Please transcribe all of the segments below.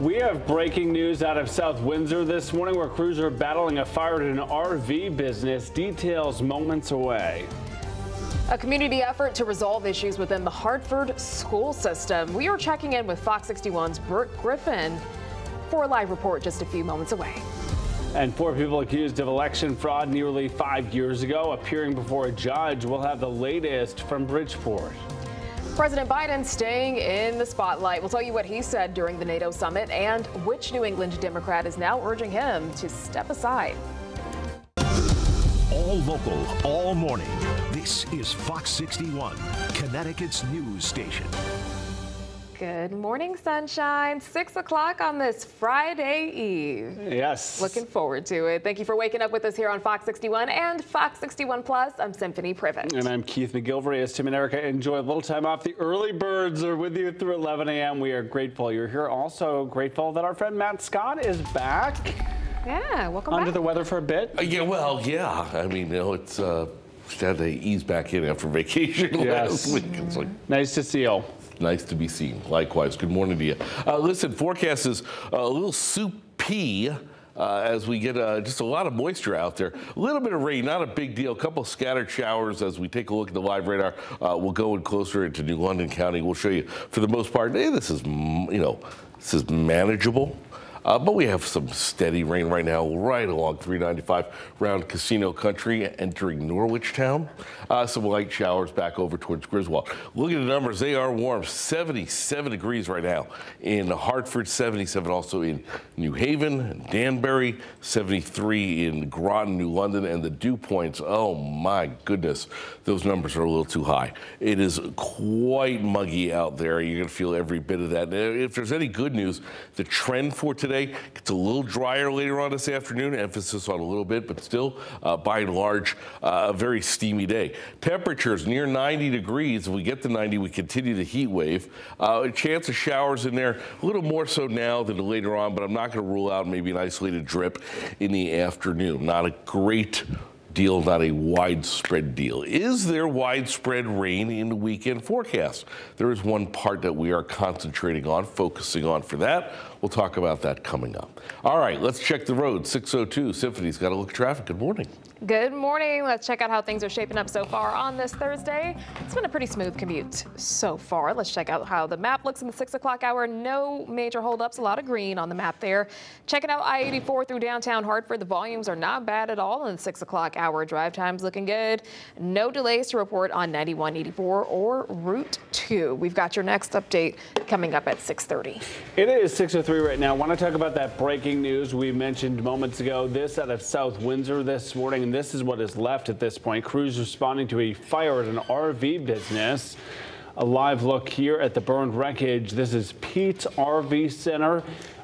We have breaking news out of South Windsor this morning where crews are battling a fire at an RV business. Details moments away. A community effort to resolve issues within the Hartford school system. We are checking in with Fox 61's Brooke Griffin for a live report just a few moments away. And 4 people accused of election fraud nearly 5 years ago appearing before a judge. We'll have the latest from Bridgeport. President Biden staying in the spotlight. We'll tell you what he said during the NATO summit and which New England Democrat is now urging him to step aside. All local, all morning. This is Fox 61, Connecticut's news station. Good morning, sunshine. 6 o'clock on this Friday Eve. Yes. Looking forward to it. Thank you for waking up with us here on Fox 61 and Fox 61 Plus. I'm Symphony Privet. And I'm Keith McGilvery. As Tim and Erica enjoy a little time off, the early birds are with you through 11 a.m. We are grateful you're here. Also grateful that our friend Matt Scott is back. Yeah, welcome back. Under the weather for a bit? Yeah. I mean, it's had to ease back in after vacation last week. It's like, nice to see you. Nice to be seen. Likewise. Good morning to you. Listen, forecast is a little soupy as we get just a lot of moisture out there. A little bit of rain, not a big deal. A couple scattered showers as we take a look at the live radar. We'll go in closer into New London County. We'll show you, for the most part, hey, this is manageable. But we have some steady rain right now, right along 395 around Casino Country, entering Norwich town. Some light showers back over towards Griswold. Look at the numbers. They are warm. 77 degrees right now in Hartford, 77 also in New Haven and Danbury, 73 in Groton, New London, and the dew points. Oh, my goodness. Those numbers are a little too high. It is quite muggy out there. You're going to feel every bit of that. If there's any good news, the trend for today gets a little drier later on this afternoon, emphasis on a little bit, but still, by and large, a very steamy day. Temperatures near 90 degrees. If we get to 90, we continue the heat wave. A chance of showers in there, a little more so now than later on, but I'm not going to rule out maybe an isolated drip in the afternoon. Not a great deal, not a widespread deal. Is there widespread rain in the weekend forecast? There is one part that we are concentrating on, focusing on for that. We'll talk about that coming up. All right, let's check the road. 6:02, Symphony's got a look at traffic. Good morning. Good morning. Let's check out how things are shaping up so far on this Thursday. It's been a pretty smooth commute so far. Let's check out how the map looks in the 6 o'clock hour. No major holdups, a lot of green on the map there. Checking out I-84 through downtown Hartford. The volumes are not bad at all in the 6 o'clock hour. Drive time's looking good. No delays to report on 91, 84 or Route 2. We've got your next update coming up at 6:30. It is 6:03 right now. I want to talk about that breaking news we mentioned moments ago. This out of South Windsor this morning. And this is what is left at this point. Crews responding to a fire at an RV business. A live look here at the burned wreckage. This is Pete's RV Center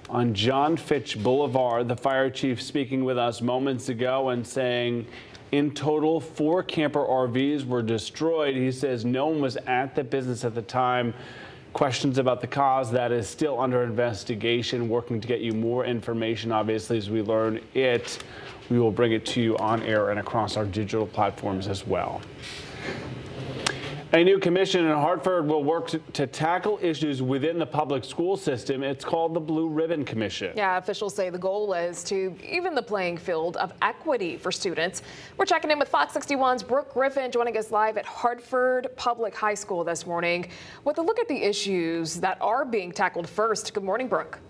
on John Fitch Boulevard. The fire chief speaking with us moments ago and saying in total 4 camper RVs were destroyed. He says no one was at the business at the time. Questions about the cause, that is still under investigation. Working to get you more information, obviously, as we learn it. We will bring it to you on air and across our digital platforms as well. A new commission in Hartford will work to tackle issues within the public school system. It's called the Blue Ribbon Commission. Yeah, officials say the goal is to even the playing field of equity for students. We're checking in with Fox 61's Brooke Griffin, joining us live at Hartford Public High School this morning with a look at the issues that are being tackled first. Good morning, Brooke.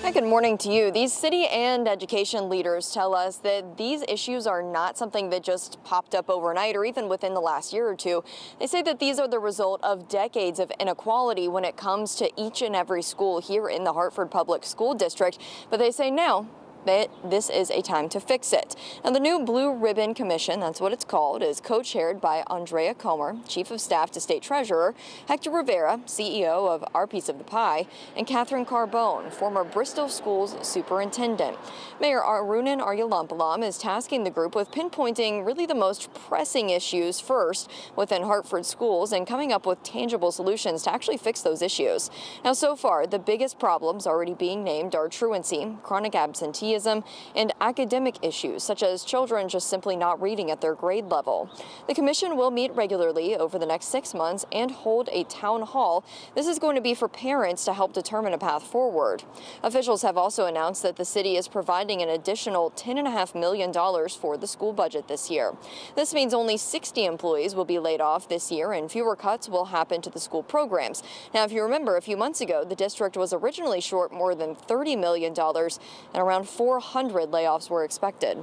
Hi, good morning to you. These city and education leaders tell us that these issues are not something that just popped up overnight or even within the last year or two. They say that these are the result of decades of inequality when it comes to each and every school here in the Hartford Public School District. But they say now that this is a time to fix it. Now, the new Blue Ribbon Commission, that's what it's called, is co-chaired by Andrea Comer, Chief of Staff to State Treasurer, Hector Rivera, CEO of Our Piece of the Pie, and Catherine Carbone, former Bristol Schools Superintendent. Mayor Arunan Aryalampalam is tasking the group with pinpointing really the most pressing issues first within Hartford schools and coming up with tangible solutions to actually fix those issues. Now, so far, the biggest problems already being named are truancy, chronic absenteeism, absenteeism and academic issues, such as children just simply not reading at their grade level. The commission will meet regularly over the next 6 months and hold a town hall. This is going to be for parents to help determine a path forward. Officials have also announced that the city is providing an additional $10.5 million for the school budget this year. This means only 60 employees will be laid off this year, and fewer cuts will happen to the school programs. Now, if you remember, a few months ago, the district was originally short more than $30 million, and around 400 layoffs were expected.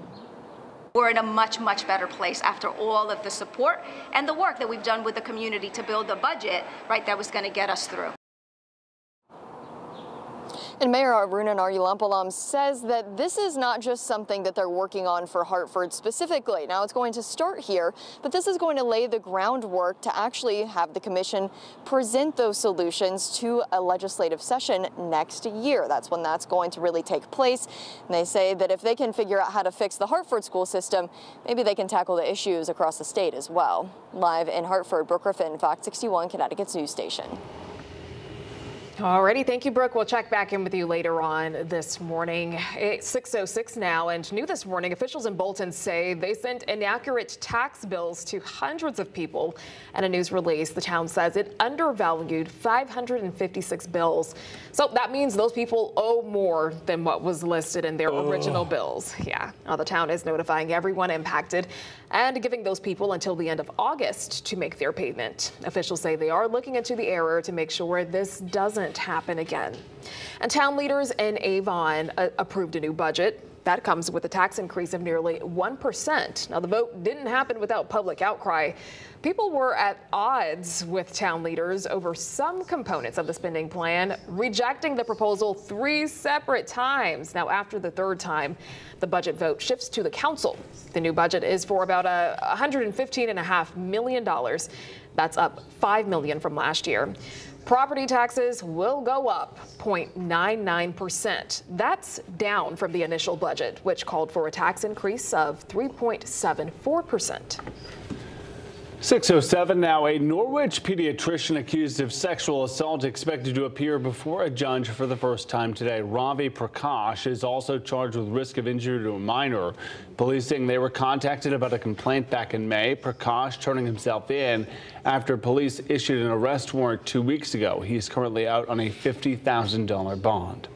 We're in a much, much better place after all of the support and the work that we've done with the community to build the budget, right, that was going to get us through. And Mayor Aruna Naryulampalam says that this is not just something that they're working on for Hartford specifically. Now, it's going to start here, but this is going to lay the groundwork to actually have the commission present those solutions to a legislative session next year. That's when that's going to really take place. And they say that if they can figure out how to fix the Hartford school system, maybe they can tackle the issues across the state as well. Live in Hartford, Brooke Griffin, Fox 61, Connecticut's news station. Alrighty, thank you, Brooke. We'll check back in with you later on this morning. It's 6:06 now, and new this morning, officials in Bolton say they sent inaccurate tax bills to hundreds of people. In a news release, the town says it undervalued 556 bills. So that means those people owe more than what was listed in their original bills. Yeah, now the town is notifying everyone impacted and giving those people until the end of August to make their payment. Officials say they are looking into the error to make sure this doesn't happen again. And town leaders in Avon approved a new budget. That comes with a tax increase of nearly 1%. Now, the vote didn't happen without public outcry. People were at odds with town leaders over some components of the spending plan, rejecting the proposal 3 separate times. Now, after the third time, the budget vote shifts to the council. The new budget is for about $115.5 million. That's up $5 million from last year. Property taxes will go up 0.99%. That's down from the initial budget, which called for a tax increase of 3.74%. 6:07 now. A Norwich pediatrician accused of sexual assault expected to appear before a judge for the first time today. Ravi Prakash is also charged with risk of injury to a minor. Police saying they were contacted about a complaint back in May. Prakash turning himself in after police issued an arrest warrant 2 weeks ago. He is currently out on a $50,000 bond.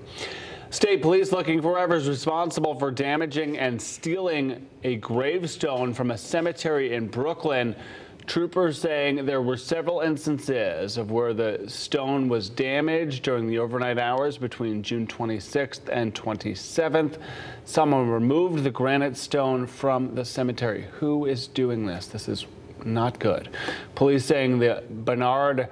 State police looking for whoever's responsible for damaging and stealing a gravestone from a cemetery in Brooklyn. Troopers saying there were several instances of where the stone was damaged during the overnight hours between June 26th and 27th. Someone removed the granite stone from the cemetery. Who is doing this? This is not good. Police saying the Bernard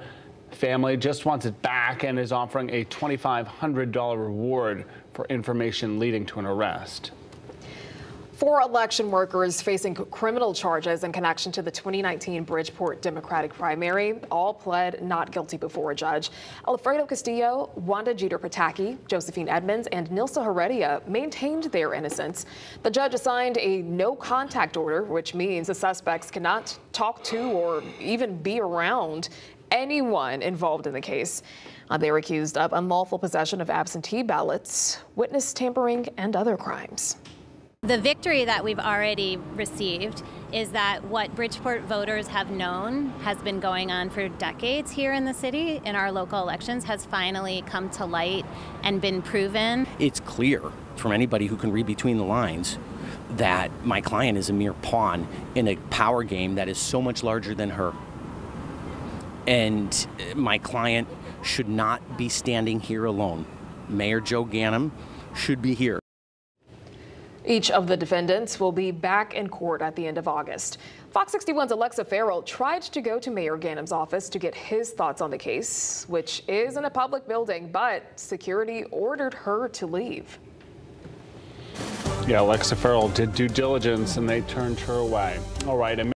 family just wants it back and is offering a $2,500 reward for information leading to an arrest. 4 election workers facing criminal charges in connection to the 2019 Bridgeport Democratic primary all pled not guilty before a judge. Alfredo Castillo, Wanda Jeter-Pataki, Josephine Edmonds, and Nilsa Heredia maintained their innocence. The judge assigned a no contact order, which means the suspects cannot talk to or even be around anyone involved in the case. They were accused of unlawful possession of absentee ballots, witness tampering, and other crimes. The victory that we've already received is that what Bridgeport voters have known has been going on for decades here in the city in our local elections has finally come to light and been proven. It's clear from anybody who can read between the lines that my client is a mere pawn in a power game that is so much larger than her. And my client should not be standing here alone. Mayor Joe Ganim should be here. Each of the defendants will be back in court at the end of August. Fox 61's Alexa Farrell tried to go to Mayor Ganim's office to get his thoughts on the case, which is in a public building, but security ordered her to leave. Yeah, Alexa Farrell did due diligence and they turned her away. All right.